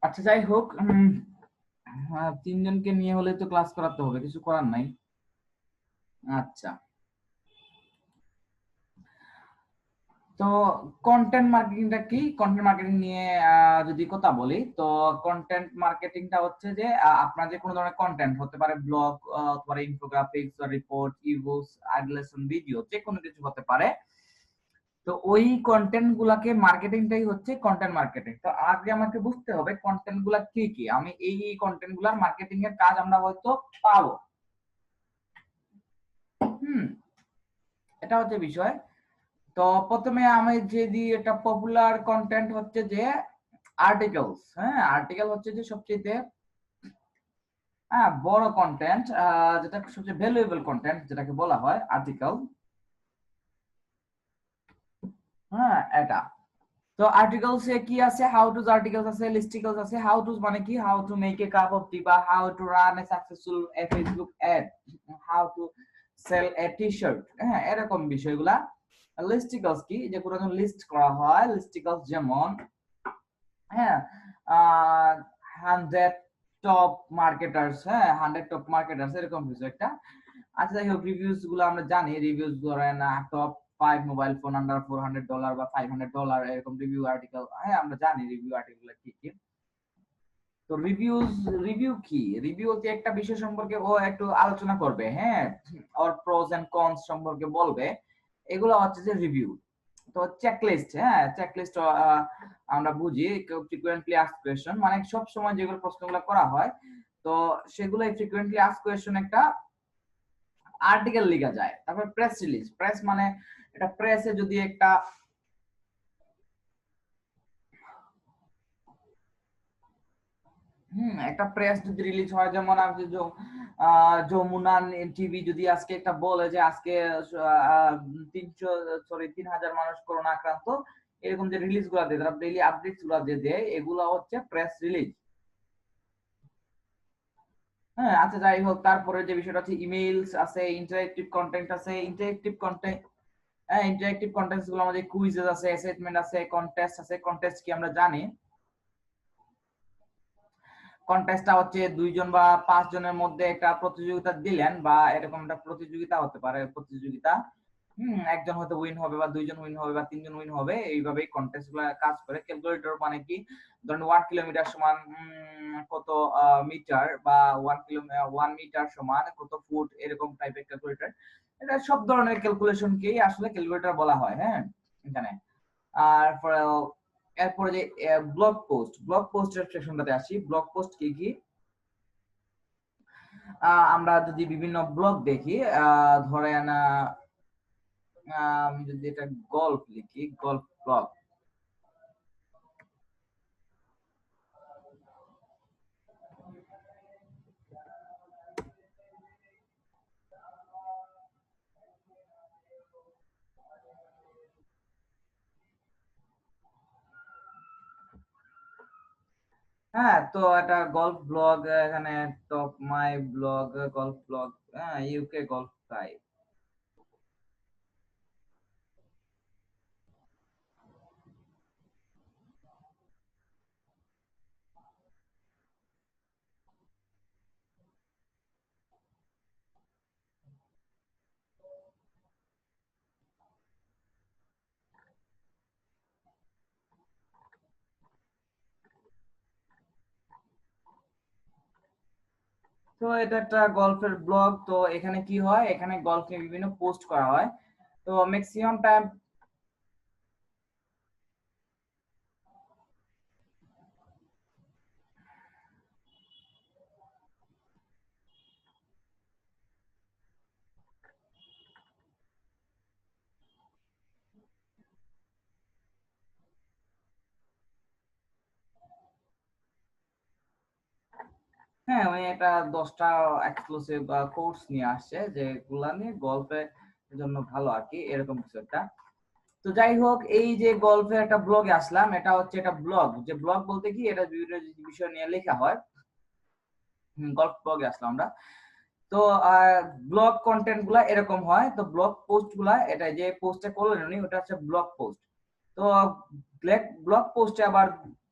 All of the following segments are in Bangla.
আচ্ছা যাই হোক, তিনজনকে নিয়ে হলে তো ক্লাস করাতে হবে, কিছু করার নাই। আচ্ছা, তো কন্টেন্ট মার্কেটিংটা কি? কন্টেন্ট মার্কেটিং নিয়ে যদি কথা বলি, তো কন্টেন্ট মার্কেটিংটা হচ্ছে যে আপনার যে কোনো ধরনের কন্টেন্ট হতে পারে, ব্লগ, হতে পারে ইনফোগ্রাফিক্স, রিপোর্ট, ইবুকস, আইডিলেশন ভিডিও, যে কোনো কিছু হতে পারে। তো ওই কন্টেন্ট গুলাকে মার্কেটিংটাই হচ্ছে কন্টেন্ট মার্কেটিং। তো আগে আমাকে বুঝতে হবে কন্টেন্ট গুলা কি কি, আমি এই কন্টেন্ট গুলার মার্কেটিং এর কাজ আমরা হয়তো পাবো। হুম, এটা হচ্ছে বিষয়। তো প্রথমে আমি যদি এটা পপুলার কন্টেন্ট হচ্ছে যে আর্টিকেলস, হ্যাঁ, আর্টিকেল হচ্ছে যে সবচেয়ে বড় কন্টেন্ট, যেটা সবচেয়ে ভ্যালুয়েবল কন্টেন্ট যেটাকে বলা হয় আর্টিকেল। হ্যাঁ, এটা তো আর্টিকেলস এ কি আছে, হাউ টু আর্টিকেলস আছে, লিস্টিকলস আছে। হাউ টু মানে কি, how to make a cup of tea, বা how to run a successful a Facebook ad, how to sell a t-shirt, হ্যাঁ, এরকম বিষয়গুলা। লিস্টিকলস কি, যে কোনো লিস্ট করা হয়। লিস্টিকলস যেমন, হ্যাঁ, 100 টপ মার্কেটার্স, হ্যাঁ, 100 টপ মার্কেটার্স, এরকম কিছু একটা। আচ্ছা যাই হোক, রিভিউজ গুলো আমরা জানি, রিভিউজ ধরেন টপ 5 মোবাইল ফোন আন্ডার $400 বা $500, এরকম রিভিউ আর্টিকেল, হ্যাঁ, আমরা জানি রিভিউ আর্টিকেল কি কি। তো রিভিউ কি, রিভিউ হচ্ছে একটা বিষয় সম্পর্কে ও একটু আলোচনা করবে, হ্যাঁ, ওর প্রোস এন্ড কনস সম্পর্কে বলবে, এগুলো হচ্ছে যে রিভিউ। তো চেকলিস্ট, হ্যাঁ, চেকলিস্ট আমরা বুঝি ফ্রিকোয়েন্টলি আস্কড কোয়েশ্চন, মানে সব সময় যেগুলো প্রশ্নগুলো করা হয়, তো সেগুলো ফ্রিকোয়েন্টলি আস্কড কোয়েশ্চন একটা আর্টিকেল লিখা যায়। তারপর প্রেস রিলিজ, প্রেস মানে এটা প্রেসে যদি একটা একটা প্রেস যদি রিলিজ হয়, যেমন আপনি যমুনা টিভি যদি আজকে একটা বলে যে আজকে 3,000 মানুষ করোনা আক্রান্ত, এরকম যে রিলিজ গুলা দেয়, তারা ডেইলি আপডেটস গুলা যে দেয়, এগুলা হচ্ছে প্রেস রিলিজ। হ্যাঁ, আচ্ছা যাই হোক, তারপরে যে বিষয়টা হচ্ছে ইমেইলস আছে, ইন্টারেক্টিভ কন্টেন্ট আছে। ইন্টারেক্টিভ কন্টেন্ট, হ্যাঁ, ইন্টারেক্টিভ কন্টেন্টস গুলো আমাদের কুইজেস আছে, অ্যাসাইনমেন্ট আছে, কন্টেস্ট আছে। কন্টেস্ট কি আমরা জানি, কন্টেস্টটা হচ্ছে 2 জন বা 5 জনের মধ্যে একটা প্রতিযোগিতা দিলেন, বা এরকম একটা প্রতিযোগিতা হতে পারে, প্রতিযোগিতা। একজন হয়তো উইন হবে, বা 2 জন উইন হবে, বা 3 জন উইন হবে, এইভাবেই কন্টেস্ট গুলো কাজ করে। ক্যালকুলেটর মানে কি, ধরেন 1 কিলোমিটার সমান কত মিটার, বা 1 মিটার সমান কত ফুট, এরকম টাইপের ক্যালকুলেটর। এটা সব ধরনের ক্যালকুলেশনকেই আসলে ক্যালকুলেটর বলা হয়, হ্যাঁ, এখানে। আর এরপরে যে ব্লগ পোস্ট, ব্লগ পোস্টের সেকশনটাতে আসি। ব্লগ পোস্ট কি কি, আমরা যদি বিভিন্ন ব্লগ দেখি, ধরেন আমি যদি এটা গল্প লিখি, গল্প ব্লগ। হ্যাঁ, তো এটা গল্প ব্লগ, এখানে টপ মাই ব্লগ, গল্প ব্লগ, হ্যাঁ, ইউকে গল্ফ গাইড। তো এটা একটা গল্ফের ব্লগ। তো এখানে কি হয়, এখানে গল্ফে বিভিন্ন পোস্ট করা হয়। তো ম্যাক্সিমাম টাইম, হ্যাঁ, উনি একটা 10টা এক্সক্লুসিভ কোর্স নিয়ে আসছে, যেগুলা নিয়ে গল্পের জন্য ভালো আর কি, এরকম কিছু একটা। তো যাই হোক, এই যে গল্পের একটা ব্লগে আসলাম, এটা হচ্ছে একটা ব্লগ। যে ব্লগ বলতে কি, এটা বিভিন্ন বিষয় নিয়ে লেখা হয়। গল্প ব্লগে আসলাম আমরা। তো ব্লগ কন্টেন্ট গুলা এরকম হয়। তো ব্লগ পোস্ট গুলা, এটা যে পোস্টে করলেন উনি, ওটা হচ্ছে ব্লগ পোস্ট। তো ব্লগ পোস্টে আবার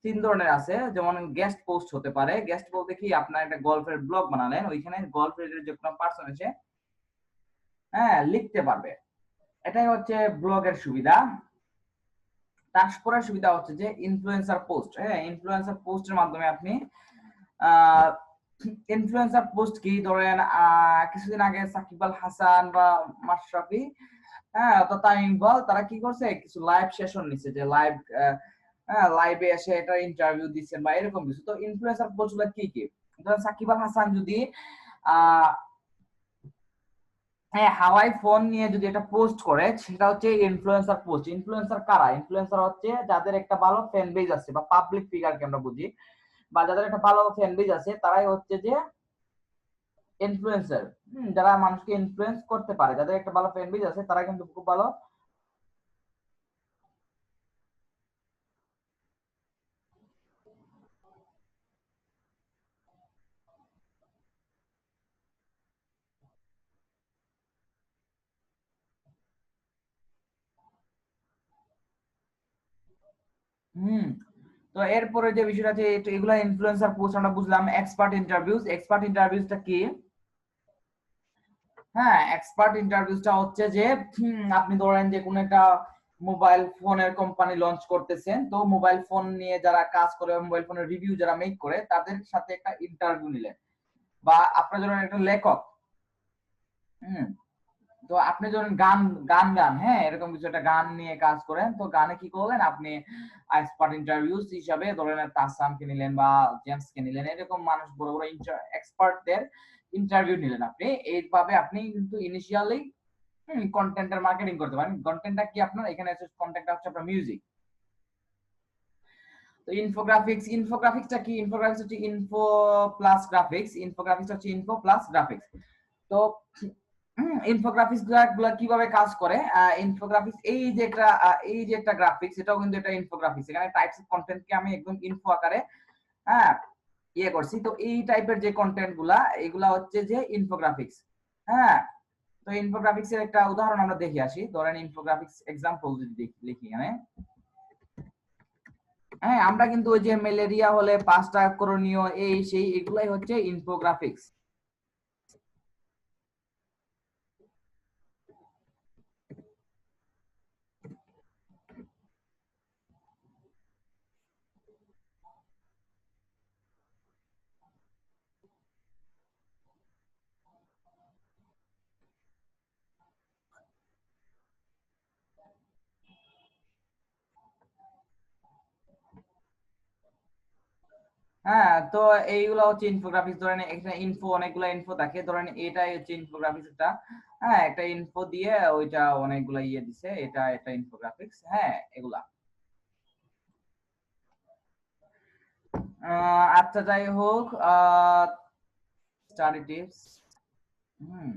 তিন ধরনের আছে, যেমন গেস্ট পোস্ট হতে পারে। গেস্ট বলতে কি, আপনার একটা গল্পের ব্লগ বানালেন, ওইখানে গল্পের যে কোনো পার্সন এসে হ্যাঁ লিখতে পারবে, এটাই হচ্ছে ব্লগের সুবিধা। তারপরে সুবিধা হচ্ছে যে ইনফ্লুয়েন্সার পোস্ট। হ্যাঁ, ইনফ্লুয়েন্সার পোস্টের মাধ্যমে আপনি ইনফ্লুয়েন্সার পোস্ট কি, ধরেন কিছুদিন আগে সাকিব আল হাসান বা মাশরাফি, হ্যাঁ অর্থাৎ তামিম ইকবাল, তারা কি করছে, কিছু লাইভ সেশন নিচ্ছে, যে লাইভ লাইভে এসে এটা ইন্টারভিউ দিচ্ছেন বা এরকম কিছু। তো ইনফ্লুয়েন্সার পোস্ট গুলো কি কি, ধরেন সাকিব আল হাসান যদি আহ হ্যাঁ হাওয়াই ফোন নিয়ে যদি একটা পোস্ট করে, সেটা হচ্ছে ইনফ্লুয়েন্সার পোস্ট। ইনফ্লুয়েন্সার কারা? ইনফ্লুয়েন্সার হচ্ছে যাদের একটা ভালো ফ্যান বেজ আছে বা পাবলিক ফিগারকে আমরা বুঝি, বা যাদের একটা ভালো ফ্যান বেজ আছে, তারাই হচ্ছে যে ইনফ্লুয়েন্সার। যারা মানুষকে ইনফ্লুয়েন্স করতে পারে, যাদের একটা ভালো ফ্যান বেজ আছে, তারা কিন্তু খুব ভালো। হুম, তো এরপরে যে বিষয়টা আছে, এগুলা ইনফ্লুয়েন্সার পোস্ট আমরা বুঝলাম। এক্সপার্ট ইন্টারভিউজ, এক্সপার্ট ইন্টারভিউজটা কি? হ্যাঁ, এক্সপার্ট ইন্টারভিউটা হচ্ছে যে আপনি ধরেন যে কোনো একটা মোবাইল ফোনের কোম্পানি লঞ্চ করতেছেন, তো মোবাইল ফোন নিয়ে যারা কাজ করে, মোবাইল ফোনের রিভিউ যারা মেক করে, তাদের সাথে একটা ইন্টারভিউ নিলেন। বা আপনার ধরেন একটা লেখক, হুম, তো আপনি ধরেন গান গান গান হ্যাঁ এরকম কিছু একটা গান নিয়ে কাজ করেন, তো গানে কি করলেন আপনি, এক্সপার্ট ইন্টারভিউজ হিসাবে ধরেন তাসামকে নিলেন বা জেমসকে নিলেন, এরকম মানুষ বড় বড় এক্সপার্টদের ইন্টারভিউ নিলেন আপনি। এইভাবে আপনি কিন্তু ইনিশিয়ালি কন্টেন্টের মার্কেটিং করতে পারেন। কন্টেন্টটা কি আপনার এখানে আছে, কন্টেন্টটা হচ্ছে আপনার মিউজিক। তো ইনফোগ্রাফিক্স, ইনফোগ্রাফিক্সটা কি? ইনফোগ্রাফিক্স হচ্ছে ইনফো প্লাস গ্রাফিক্স। ইনফোগ্রাফিক্স হচ্ছে ইনফো প্লাস গ্রাফিক্স। তো ইনফোগ্রাফিক্স গুলা কিভাবে কাজ করে? ইনফোগ্রাফিক্স এই যে একটা গ্রাফিক্স, এটাও কিন্তু একটা ইনফোগ্রাফিক্স। এখানে টাইপস অফ কন্টেন্টকে আমি একদম ইনফো আকারে হ্যাঁ ইয়ে করছি। তো এই টাইপের যে কন্টেন্ট গুলা, এগুলা হচ্ছে যে ইনফোগ্রাফিক্স। হ্যাঁ, তো ইনফোগ্রাফিক্স এর একটা উদাহরণ আমরা দেখে আসি। ধরেন ইনফোগ্রাফিক্স এক্সাম্পল যদি লিখি এখানে, হ্যাঁ আমরা কিন্তু ওই যে ম্যালেরিয়া হলে 5টা করণীয়, এই সেই এগুলাই হচ্ছে ইনফোগ্রাফিক্স। হ্যাঁ, তো এইগুলো হচ্ছে ইনফোগ্রাফিক্স। ধরেন এখানে ইনফো, অনেকগুলো ইনফো থাকে, ধরেন এটাই হচ্ছে ইনফোগ্রাফিক্স। এটা হ্যাঁ একটা ইনফো দিয়ে ওইটা অনেকগুলো ইয়ে দিছে, এটা একটা ইনফোগ্রাফিক্স। হ্যাঁ এগুলা আচ্ছা যাই হোক, স্টাডি টিপস। হুম,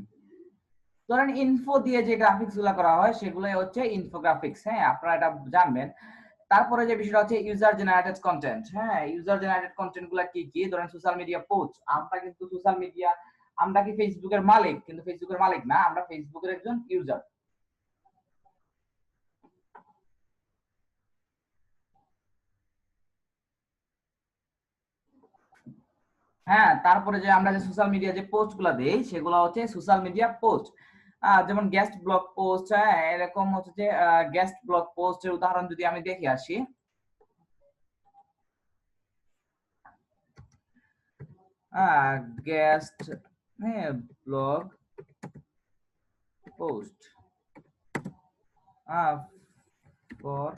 ধরেন ইনফো দিয়ে যে গ্রাফিক্স গুলা করা হয়, সেগুলোই হচ্ছে ইনফোগ্রাফিক্স। হ্যাঁ, আপনারা এটা জানবেন। তারপরে যে বিষয়টা হচ্ছে ইউজার জেনারেটেড কন্টেন্ট। হ্যাঁ, ইউজার জেনারেটেড কন্টেন্ট গুলা কি কি? ধরেন সোশ্যাল মিডিয়া পোস্ট। আমরা কিন্তু সোশ্যাল মিডিয়া, আমরা কি ফেসবুকের মালিক? কিন্তু ফেসবুকের মালিক না, আমরা ফেসবুকের একজন ইউজার। হ্যাঁ, তারপরে যে আমরা যে সোশ্যাল মিডিয়া যে পোস্ট গুলা দেই, সেগুলো হচ্ছে সোশ্যাল মিডিয়া পোস্ট। যেমন গেস্ট ব্লগ পোস্ট। হ্যাঁ, এরকম হচ্ছে যে গেস্ট ব্লগ পোস্টের উদাহরণ যদি আমি দেখে আসি, গেস্ট হ্যাঁ ব্লগ পোস্ট ফর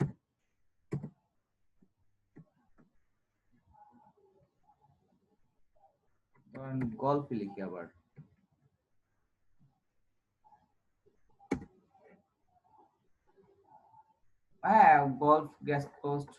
গল্প লিখি আবার। হ্যাঁ, গল্ফ গেস্ট পোস্ট।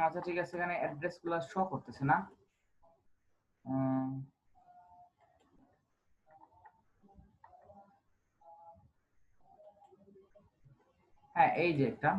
আচ্ছা ঠিক আছে, এখানে অ্যাড্রেস গুলো শো করতেছে না। হ্যাঁ এই যে একটা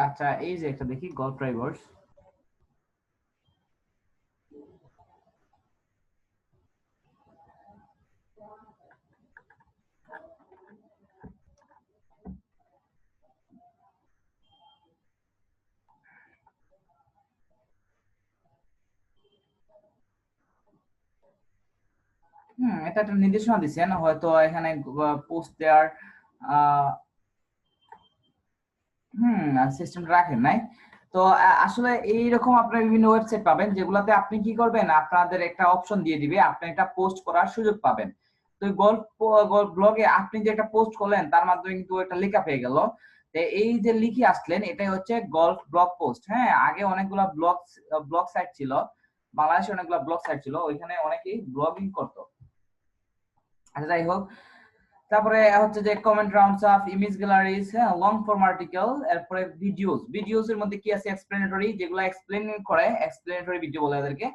আচ্ছা এই যে একটা দেখি গল্ফ ড্রাইভার্স। এটা একটা নির্দেশনা দিচ্ছেন হয়তো এখানে পোস্ট দেওয়ার সিস্টেম রাখেন নাই। তো আসলে এইরকম আপনারা বিভিন্ন ওয়েবসাইট পাবেন যেগুলোতে আপনি কি করবেন, আপনাদের একটা অপশন দিয়ে দিবে, আপনি একটা পোস্ট করার সুযোগ পাবেন। তো গল্প ব্লগে আপনি যে একটা পোস্ট করলেন তার মাধ্যমে কিন্তু একটা লেখা পেয়ে গেল। এই যে লিখে আসলেন এটাই হচ্ছে গল্ফ ব্লগ পোস্ট। হ্যাঁ, আগে অনেকগুলা ব্লগ সাইট ছিল, বাংলাদেশে অনেকগুলা ব্লগ সাইট ছিল, ওইখানে অনেকেই ব্লগিং করতো। আচ্ছা যাই হোক, তারপরে হচ্ছে যে comment rounds of image galleries, হ্যাঁ, লং ফর্ম আর্টিকেল, এরপরে ভিডিওস এর মধ্যে কি আছে এক্সপ্লেনেটরি, যেগুলো এক্সপ্লেন করে, এক্সপ্লেনেটরি ভিডিও বলে এদেরকে।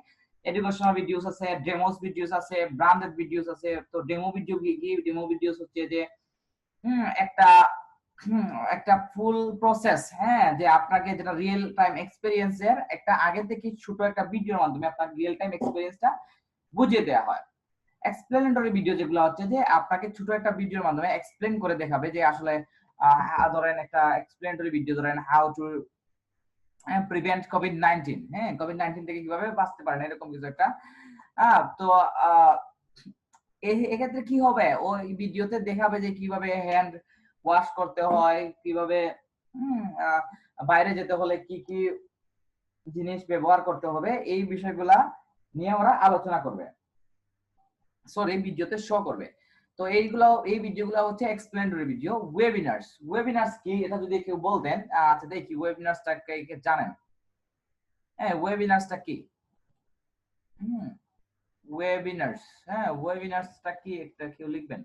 এডুকেশনাল ভিডিওস আছে, ডেমোস ভিডিওস আছে, ব্র্যান্ডেড ভিডিওস আছে। তো ডেমো ভিডিও কি, ডেমো ভিডিওস হচ্ছে যে একটা একটা ফুল প্রসেস, হ্যাঁ, যে আপনাকে যেটা রিয়েল টাইম এক্সপেরিয়েন্সের একটা আগে থেকে ছোট একটা ভিডিওর মাধ্যমে আপনার রিয়েল টাইম এক্সপেরিয়েন্সটা বুঝিয়ে দেওয়া হয়। এক্সপ্লেনেটরি ভিডিও যেগুলো হচ্ছে যে আপনাকে ছোট একটা ভিডিওর মাধ্যমে এক্সপ্লেন করে দেখাবে যে আসলে ধরেন একটা এক্সপ্লেনেটরি ভিডিও, ধরেন হাউ টু প্রিভেন্ট কোভিড-19, হ্যাঁ, কোভিড-19 থেকে কিভাবে বাঁচতে পারেন, এরকম কিছু একটা। তো এক্ষেত্রে কি হবে, ওই ভিডিওতে দেখাবে যে কিভাবে হ্যান্ড ওয়াশ করতে হয়, কিভাবে বাইরে যেতে হলে কি কি জিনিস ব্যবহার করতে হবে, এই বিষয়গুলা নিয়ে ওরা আলোচনা করবে, সরি ভিডিওতে শো করবে। তো এই ভিডিওগুলো হচ্ছে এক্সপ্লেনেটরি ভিডিও। ওয়েবিনার্স কি এটা যদি কেউ বলতেন, আচ্ছা দেখি ওয়েবিনার্সটা কে জানেন? হ্যাঁ, ওয়েবিনার্সটা কি? হুম ওয়েবিনার্স, হ্যাঁ, ওয়েবিনার্সটা কি একটা কেউ লিখবেন?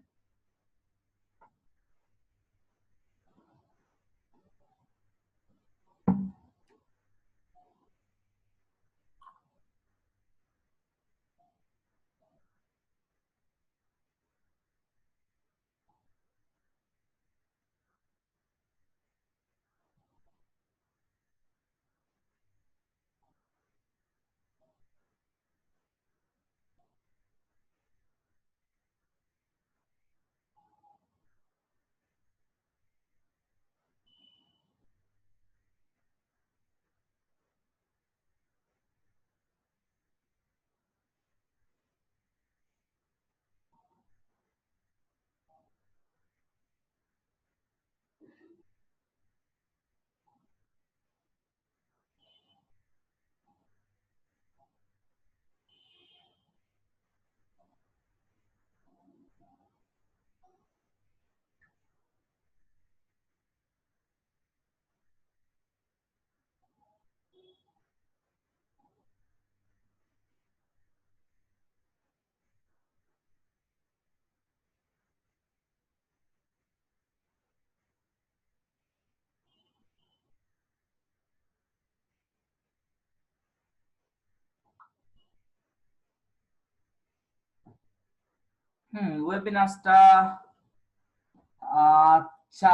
ওয়েবিনার্সটা, আচ্ছা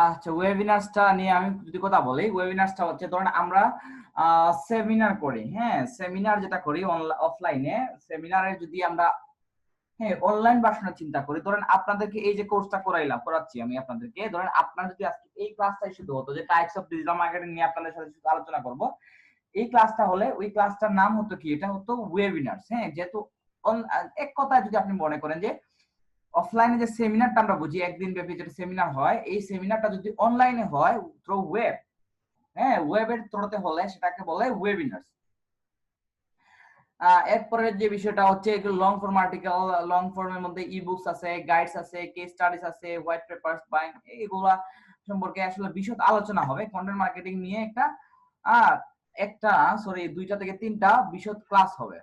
আচ্ছা, ওয়েবিনার্সটা নিয়ে আমি যদি কথা বলি, ওয়েবিনার্সটা হচ্ছে ধরেন আমরা সেমিনার করি, হ্যাঁ, সেমিনার যেটা করি অফলাইনে, সেমিনারে যদি আমরা হ্যাঁ, অনলাইন ভার্সনের চিন্তা করি, ধরেন আপনাদেরকে এই যে কোর্সটা করাচ্ছি আমি আপনাদেরকে, ধরেন আপনার যদি আজকে এই ক্লাসটাই শুধু হতো যে টাইপস অফ ডিজিটাল মার্কেটিং নিয়ে আপনাদের সাথে শুধু আলোচনা করব, এই ক্লাসটা হলে ওই ক্লাসটার নাম হতো কি, এটা হতো ওয়েবিনার্স। হ্যাঁ, যেহেতু এক কথায় যদি আপনি মনে করেন যে অফলাইনে যে সেমিনারটা আমরা বুঝি একদিন ব্যাপী যেটা সেমিনার হয়, এই সেমিনারটা যদি অনলাইনে হয় থ্রু ওয়েব, হ্যাঁ ওয়েবের থ্রুতে হলে সেটাকে বলে ওয়েবিনার্স। এরপরে যে বিষয়টা হচ্ছে এগুলো লং ফর্ম আর্টিকেল, লং ফর্মের মধ্যে ই-বুকস আছে, গাইডস আছে, কেস স্টাডিজ আছে, হোয়াইট পেপারস বাইং, এগুলা সম্পর্কে আসলে বিশদ আলোচনা হবে। কন্টেন্ট মার্কেটিং নিয়ে একটা সরি 2টা থেকে 3টা বিশদ ক্লাস হবে।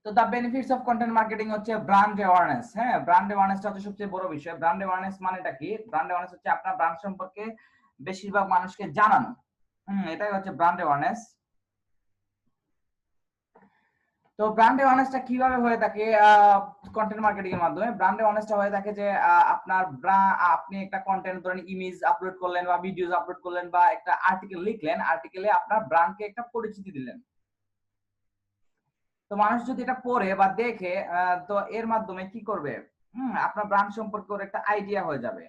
তো দা বেনিফিটস অফ কন্টেন্ট মার্কেটিং হচ্ছে ব্র্যান্ড অ্যাওয়ারনেস। হ্যাঁ, ব্র্যান্ড অ্যাওয়ারনেসটা হচ্ছে সবচেয়ে বড় বিষয়। ব্র্যান্ড অ্যাওয়ারনেস মানেটা কি? ব্র্যান্ড অ্যাওয়ারনেস হচ্ছে আপনার ব্র্যান্ড সম্পর্কে বেশিরভাগ মানুষকে জানানো। এটাই হচ্ছে ব্র্যান্ড অ্যাওয়ারনেস। তো ব্র্যান্ড অ্যাওয়ারনেসটা কিভাবে হয়ে থাকে কন্টেন্ট মার্কেটিং এর মাধ্যমে? ব্র্যান্ড অ্যাওয়ারনেসটা হয়ে থাকে যে আপনি একটা কন্টেন্ট ধরেন ইমেজ আপলোড করলেন বা ভিডিওস আপলোড করলেন বা একটা আর্টিকেল লিখলেন, আর্টিকেলে আপনার ব্র্যান্ডকে একটা পরিচিতি দিলেন। তো মানুষ যদি এটা পড়ে বা দেখে তো এর মাধ্যমে কি করবে, আপনার ব্র্যান্ড সম্পর্কে ওর একটা আইডিয়া হয়ে যাবে।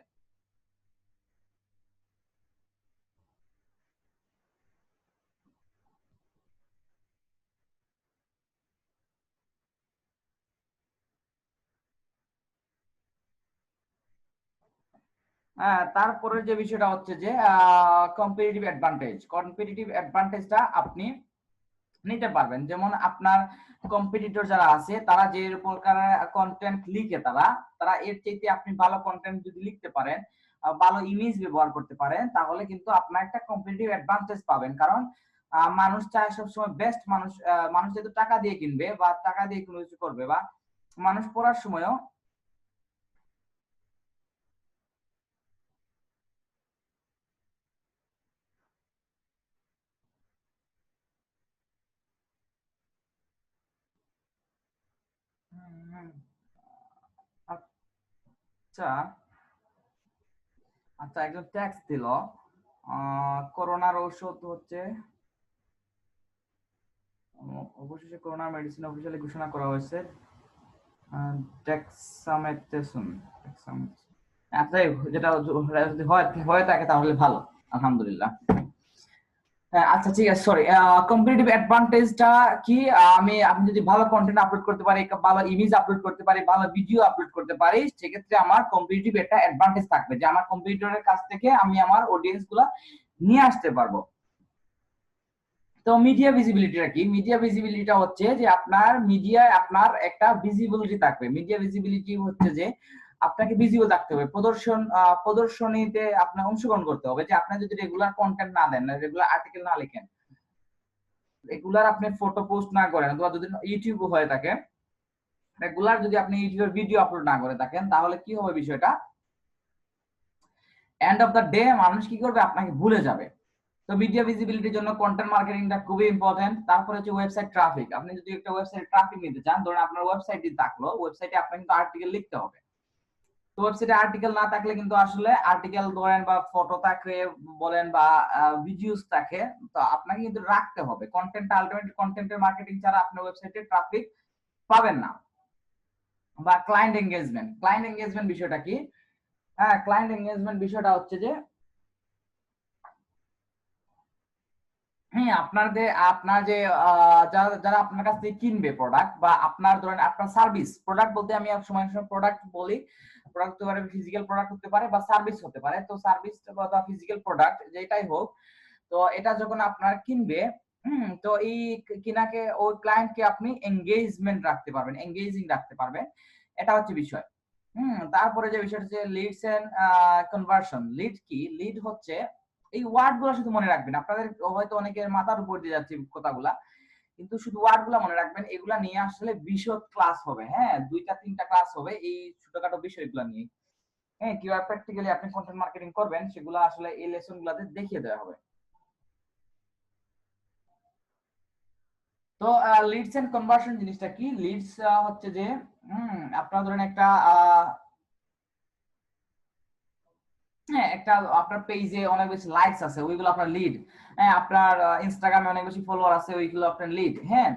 তারপরে যে বিষয়টা হচ্ছে যে কম্পিটিটিভ অ্যাডভান্টেজটা আপনি নিতে পারবেন। যেমন আপনার কম্পিটিটর যারা আছে তারা যে প্রকার কন্টেন্ট লিখে, তারা এর চাইতে আপনি ভালো কন্টেন্ট যদি লিখতে পারেন, ভালো ইমেজ ব্যবহার করতে পারেন, তাহলে কিন্তু আপনার একটা কম্পিটিটিভ অ্যাডভান্টেজ পাবেন। কারণ মানুষ চায় সবসময় বেস্ট। মানুষ যেহেতু টাকা দিয়ে কিনবে বা টাকা দিয়ে কোনো কিছু করবে, বা মানুষ পড়ার সময়ও আচ্ছা আচ্ছা একজন ট্যাক্স দিল, করোনার ঔষধ হচ্ছে, অবশেষে করোনা মেডিসিন অফিসিয়ালি ঘোষণা করা হয়েছে, ডেক্সামেথেসোন। আচ্ছা যেটা যদি হয়ে থাকে তাহলে ভালো, আলহামদুলিল্লাহ। আচ্ছা ঠিক আছে, সরি। কম্পিটিটিভ অ্যাডভান্টেজটা কি? আমি যদি ভালো কন্টেন্ট আপলোড করতে পারি, ভালো ইমেজ আপলোড করতে পারি, ভালো ভিডিও আপলোড করতে পারি, সেক্ষেত্রে আমার কম্পিটিটিভ একটা অ্যাডভান্টেজ থাকবে যে আমার কম্পিটিটরের কাছ থেকে আমি আমার অডিয়েন্স গুলা নিয়ে আসতে পারবো। তো মিডিয়া ভিজিবিলিটিটা কি? মিডিয়া ভিজিবিলিটিটা হচ্ছে যে আপনার মিডিয়ায় আপনার একটা ভিজিবিলিটি থাকবে। মিডিয়া ভিজিবিলিটি হচ্ছে যে আপনাকে ভিজিবল থাকতে হবে, প্রদর্শনীতে আপনার অংশগ্রহণ করতে হবে। যে আপনি যদি রেগুলার কন্টেন্ট না দেন, রেগুলার আর্টিকেল না লিখেন, রেগুলার আপনি ফটো পোস্ট না করেন, অথবা যদি ইউটিউব হয়ে থাকে, রেগুলার যদি আপনি ইউটিউবের ভিডিও আপলোড না করে থাকেন, তাহলে কি হবে বিষয়টা? এন্ড অফ দ্য ডে মানুষ কি করবে? আপনাকে ভুলে যাবে। তো মিডিয়া ভিজিবিলিটির জন্য কন্টেন্ট মার্কেটিংটা খুবই ইম্পর্টেন্ট। তারপরে হচ্ছে ওয়েবসাইট ট্রাফিক। আপনি যদি একটা ওয়েবসাইট ট্রাফিক নিতে চান, ধরুন আপনার ওয়েবসাইটটি থাকলো, ওয়েবসাইটে আপনার কিন্তু আর্টিকেল লিখতে হবে। তো ওয়েবসাইটে আর্টিকেল না থাকলে কিন্তু আসলে আর্টিকেল ধরেন বা ফটো থাকে বলেন বা ভিডিওস থাকে, তো আপনাকে কিন্তু রাখতে হবে। কন্টেন্ট আলটিমেট কন্টেন্টের মার্কেটিং ছাড়া আপনার ওয়েবসাইটে ট্রাফিক পাবেন না। বা ক্লায়েন্ট এঙ্গেজমেন্ট বিষয়টা কি? ক্লায়েন্ট এঙ্গেজমেন্ট বিষয়টা হচ্ছে যে হ্যাঁ, আপনার যে যারা যারা আপনার কাছ থেকে কিনবে প্রোডাক্ট, বা আপনার ধরেন আপনার সার্ভিস, প্রোডাক্ট বলতে আমি সময় সময় প্রোডাক্ট বলি, প্রোডাক্ট হতে পারে, ফিজিক্যাল প্রোডাক্ট হতে পারে বা সার্ভিস হতে পারে। তো সার্ভিস বা ফিজিক্যাল প্রোডাক্ট যেটাই হোক, তো এটা যখন আপনার কিনবে, তো এই কিনাকে ওই ক্লায়েন্টকে আপনি এঙ্গেজমেন্ট রাখতে পারবেন, এঙ্গেজিং রাখতে পারবেন। এটা হচ্ছে বিষয়। তারপরে যে বিষয়টা হচ্ছে লিডস এন্ড কনভার্সন। লিড কি? লিড হচ্ছে এই ওয়ার্ড গুলো শুধু মনে রাখবেন। আপনাদের হয়তো অনেকের মাথার উপর দিয়ে যাচ্ছে কথাগুলা, কিন্তু শুধু ওয়ার্ড গুলা মনে রাখবেন। এগুলা নিয়ে আসলে বিশদ ক্লাস হবে। হ্যাঁ, 2টা 3টা ক্লাস হবে এই ছোটখাটো বিষয়গুলো নিয়ে। হ্যাঁ, কিভাবে প্র্যাকটিক্যালি আপনি কন্টেন্ট মার্কেটিং করবেন সেগুলো আসলে এই লেসন গুলাতে দেখিয়ে দেওয়া হবে। তো লিডস এন্ড কনভার্সন জিনিসটা কি? লিডস হচ্ছে যে আপনার ধরেন একটা আপনার পেজে অনেক বেশি লাইকস আছে, ওইগুলো আপনার লিড। হ্যাঁ, আপনার ইনস্টাগ্রামে অনেক বেশি ফলোয়ার আছে, ওইগুলো আপনার লিড। হ্যাঁ,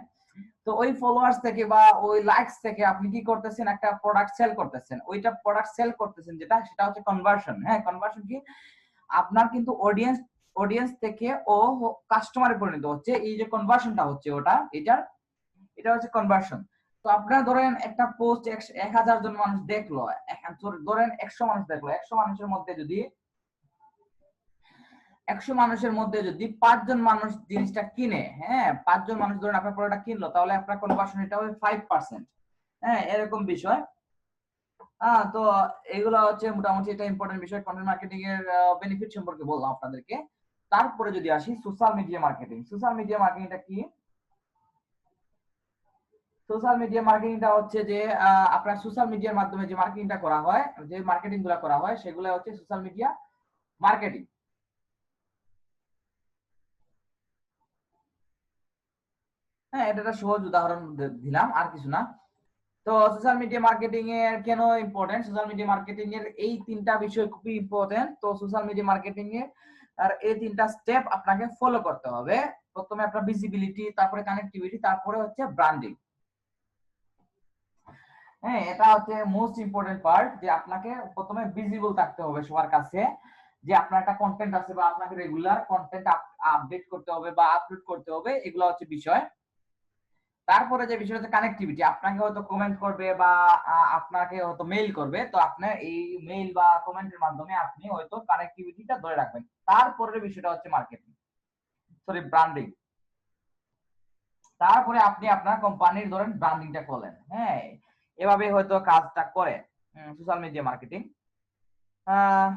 তো ওই ফলোয়ার্স থেকে বা ওই লাইকস থেকে আপনি কি করতেছেন, একটা প্রোডাক্ট সেল করতেছেন, ওইটা প্রোডাক্ট সেল করতেছেন যেটা, সেটা হচ্ছে কনভার্সন। হ্যাঁ, কনভার্সন কি, আপনার কিন্তু অডিয়েন্স থেকে ও কাস্টমারে পরিণত হচ্ছে, এই যে কনভার্সনটা হচ্ছে ওটা, এটা হচ্ছে কনভার্সন। তো আপনারা ধরেন একটা পোস্ট 1000 জন মানুষ দেখলো, ধরেন 100 মানুষ দেখলো, 100 মানুষের মধ্যে যদি 5 জন মানুষ জিনিসটা কিনে, হ্যাঁ 5 জন মানুষ ধরেন আপনার প্রোডাক্ট কিনলো, তাহলে আপনার কনভার্সন এটা হবে 5%। হ্যাঁ, এরকম বিষয়। তো এগুলো হচ্ছে মোটামুটি এটা ইম্পর্টেন্ট বিষয়, কন্টেন্ট মার্কেটিং এর বেনিফিট সম্পর্কে বললাম আপনাদেরকে। তারপরে যদি আসি social media marketing. Social media মার্কেটিংটা কি? সোশ্যাল মিডিয়া মার্কেটিংটা হচ্ছে যে আপনার সোশ্যাল মিডিয়ার মাধ্যমে যে মার্কেটিংটা করা হয়, যে মার্কেটিং গুলো করা হয়, সেগুলো হচ্ছে সোশ্যাল মিডিয়া মার্কেটিং। হ্যাঁ, এটা একটা সহজ উদাহরণ দিলাম, আর কিছু না। তো সোশ্যাল মিডিয়া মার্কেটিং এর কেন ইম্পর্টেন্ট, সোশ্যাল মিডিয়া মার্কেটিং এর এই তিনটা বিষয় খুবই ইম্পর্টেন্ট। তো সোশ্যাল মিডিয়া মার্কেটিং এর আর এই তিনটা স্টেপ আপনাকে ফলো করতে হবে। প্রথমে আপনার ভিজিবিলিটি, তারপরে কানেক্টিভিটি, তারপরে হচ্ছে ব্র্যান্ডিং। হ্যাঁ, এটা হচ্ছে মোস্ট ইম্পর্টেন্ট পার্ট, যে আপনাকে প্রথমে ভিজিবল থাকতে হবে সবার কাছে, যে আপনার একটা কন্টেন্ট আছে বা আপনাকে রেগুলার কন্টেন্ট আপডেট করতে হবে বা আপলোড করতে হবে, এগুলো হচ্ছে বিষয়। তারপরে যে বিষয় হচ্ছে কানেক্টিভিটি, আপনাকে হয়তো কমেন্ট করবে বা আপনাকে হয়তো মেইল করবে, তো আপনার এই মেইল বা কমেন্টের মাধ্যমে আপনি হয়তো কানেক্টিভিটিটা ধরে রাখবেন। তারপরের বিষয়টা হচ্ছে মার্কেটিং, সরি ব্র্যান্ডিং। তারপরে আপনি আপনার কোম্পানির ধরেন ব্র্যান্ডিংটা করলেন। হ্যাঁ, এভাবে হয়তো কাজটা করে সোশ্যাল মিডিয়া মার্কেটিং। আহ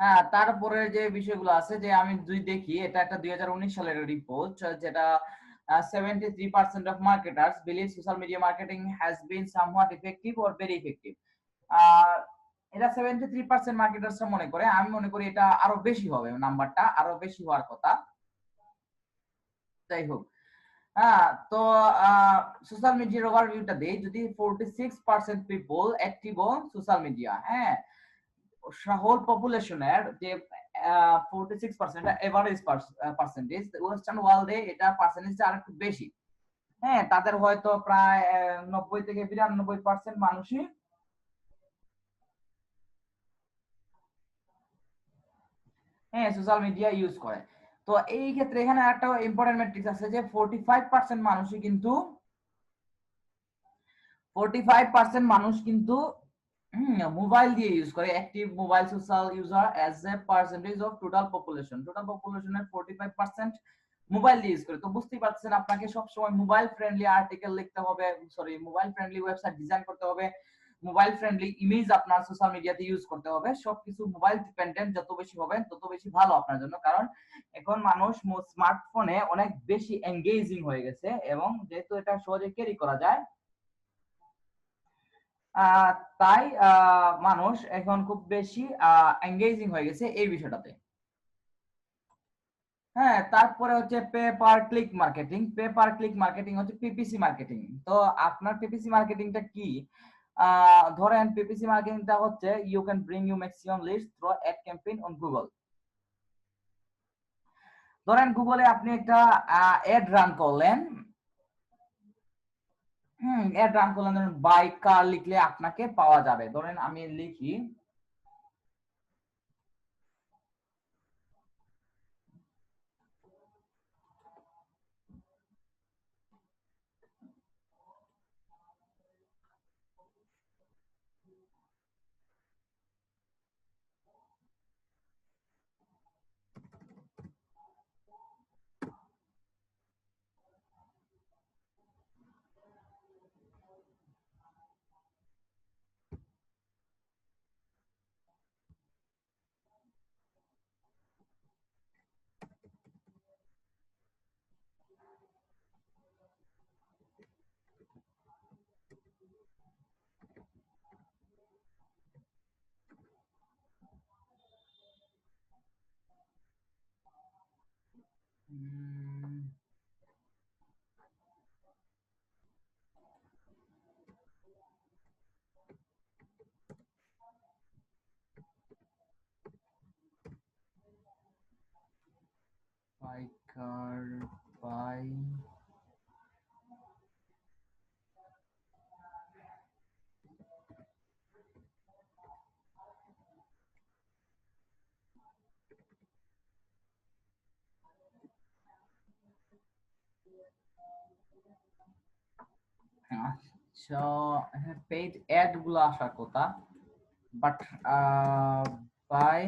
হ্যাঁ, তারপরে যে বিষয়গুলো আছে, যে আমি যদি দেখি, এটা একটা 2019 সালের রিপোর্ট, যেটা 73% of marketers believe social media marketing has been somewhat effective or very effective। আহ এটা 73% মার্কেটার্স মনে করে, আমি মনে করি এটা আরো বেশি হবে, নাম্বারটা আরো বেশি হওয়ার কথা। যাই হোক, তো সোশ্যাল মিডিয়ার ওভারভিউটা দেই যদি। 46% people active on social media. হ্যাঁ, হোল পপুলেশনের যে 46% এভারেজ পার্সেন্টেজ, ওয়েস্টার্ন ওয়ার্ল্ডে এটা পার্সেন্টেজটা আরেকটু বেশি। হ্যাঁ, তাদের হয়তো প্রায় 90 থেকে 92% মানুষই হ্যাঁ সোশ্যাল মিডিয়া ইউজ করে। তো এই ক্ষেত্রে এখানে একটা ইম্পর্টেন্ট ম্যাট্রিক্স আছে, যে 45% মানুষই কিন্তু 45% মানুষ কিন্তু মোবাইল দিয়ে ইউজ করে, active mobile social user as a percentage of total population. Total পপুলেশনের 45% মোবাইল দিয়ে ইউজ করে। তো বুঝতেই পারছেন, আপনাকে সবসময় মোবাইল ফ্রেন্ডলি আর্টিকেল লিখতে হবে, sorry mobile friendly website design করতে হবে, মোবাইল ফ্রেন্ডলি ইমেজ আপনার সোশ্যাল মিডিয়াতে ইউজ করতে হবে। সবকিছু মোবাইল ডিপেন্ডেন্ট যত বেশি হবেন তত বেশি ভালো আপনার জন্য, কারণ এখন মানুষ স্মার্টফোনে অনেক বেশি এঙ্গেজিং হয়ে গেছে, এবং যেহেতু এটা সহজে ক্যারি করা যায়, আহ, তাই মানুষ এখন খুব বেশি এঙ্গেজিং হয়ে গেছে এই বিষয়টাতে। হ্যাঁ, তারপরে হচ্ছে pay per click marketing. Pay per click marketing PPC পিপিসি মার্কেটিং। তো আপনার পিপিসি মার্কেটিংটা কি? ধরেন পিপিসি মার্কেটিংটা হচ্ছে you can bring you maximum list through ad campaign on Google. ধরেন গুগলে আপনি একটা অ্যাড রান করলেন, অ্যাড রান করলেন, ধরেন বাইক কার লিখলে আপনাকে পাওয়া যাবে। ধরেন আমি লিখি উম, car by আচ্ছা পেইড অ্যাড গুলো আসার কথা বাট বাই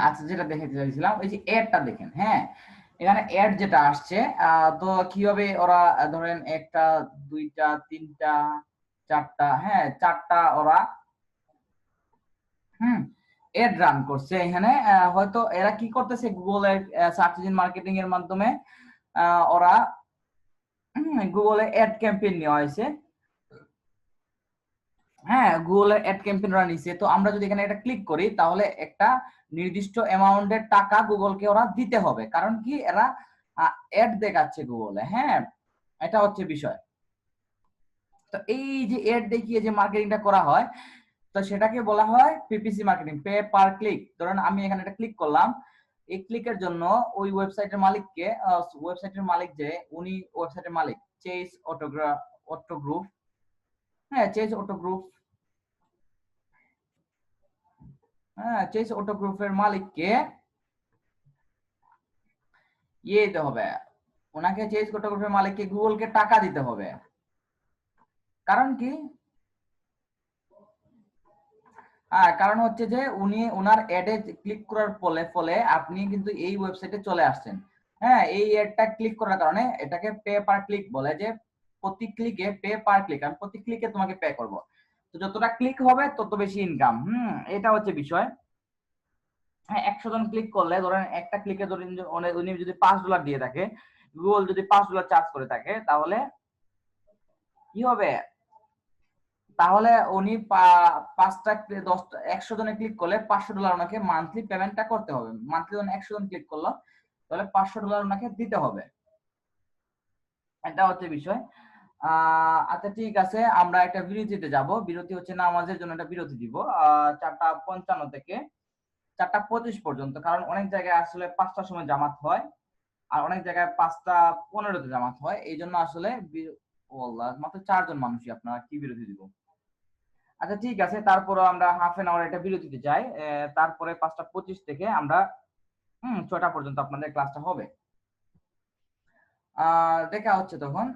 আচ্ছা যেটা দেখাতে চাইছিলাম ওই যে অ্যাডটা দেখেন। হ্যাঁ, এখানে অ্যাড যেটা আসছে তো কিভাবে ওরা ধরেন একটা দুইটা তিনটা চারটা, হ্যাঁ চারটা ওরা এড রান করছে এখানে। হয়তো এরা কি করতেছে, গুগলের সার্চ ইঞ্জিন মার্কেটিং এর মাধ্যমে ওরা গুগলে অ্যাড ক্যাম্পেইন নেওয়া হয়েছে। হ্যাঁ, গুগলের অ্যাড ক্যাম্পেইন ওরা নিছে। তো আমরা যদি এখানে একটা ক্লিক করি তাহলে একটা নির্দিষ্ট অ্যামাউন্টের টাকা গুগলকে ওরা দিতে হবে, কারণ কি এরা অ্যাড দেখাচ্ছে গুগলে। হ্যাঁ, এটা হচ্ছে বিষয়। তো এই যে অ্যাড দেখিয়ে যে মার্কেটিংটা করা হয়, তো সেটাকে বলা হয় PPC marketing, pay per click. ধরেন আমি এখানে একটা ক্লিক করলাম, এই ক্লিকের জন্য ওই ওয়েবসাইটের মালিককে, ওয়েবসাইটের মালিক যে উনি ওয়েবসাইটের মালিক চেজ অটো গ্রুপ, হ্যাঁ চেজ অটো গ্রুপ, হ্যাঁ চেজ অটো গ্রুপের মালিককে ইয়ে দিতে হবে, ওনাকে চেজ অটো গ্রুপের মালিককে গুগলকে টাকা দিতে হবে। কারণ কি, কারণ হচ্ছে যে উনি ওনার অ্যাডে ক্লিক করার ফলে আপনি কিন্তু এই ওয়েবসাইটে চলে আসছেন। হ্যাঁ, এই অ্যাডটা ক্লিক করার কারণে এটাকে পে পার ক্লিক বলে, যে প্রতি ক্লিকে পে পার ক্লিক, আমি প্রতি ক্লিকে তোমাকে পে করব। তো যতটা ক্লিক হবে তত বেশি ইনকাম। এটা হচ্ছে বিষয়। হ্যাঁ, 100 জন ক্লিক করলে ধরেন একটা ক্লিকে ধরেন উনি যদি $5 দিয়ে থাকে, গুগল যদি $5 চার্জ করে থাকে, তাহলে কি হবে, তাহলে উনি 5টা 10টা 100 জনে ক্লিক করলে $500 ওনাকে মান্থলি পেমেন্টটা করতে হবে। মান্থলি যখন 100 জন ক্লিক করলো তাহলে $500 ওনাকে দিতে হবে। এটা হচ্ছে বিষয়। আচ্ছা ঠিক আছে, আমরা একটা বিরতিতে যাব। বিরতি হচ্ছে নামাজের জন্য একটা বিরতি দিব 4:55 থেকে 4:25 পর্যন্ত, কারণ অনেক জায়গায় আসলে 5টার সময় জামাত হয় আর অনেক জায়গায় 5:15-তে জামাত হয়। এই জন্য আসলে মাত্র 4 জন মানুষই, আপনারা কি বিরতি দিব। আচ্ছা ঠিক আছে, তারপরে আমরা হাফ এন আওয়ার একটা বিরতিতে যাই। তারপরে 5:25 থেকে আমরা 6টা পর্যন্ত আপনাদের ক্লাসটা হবে। দেখা হচ্ছে তখন।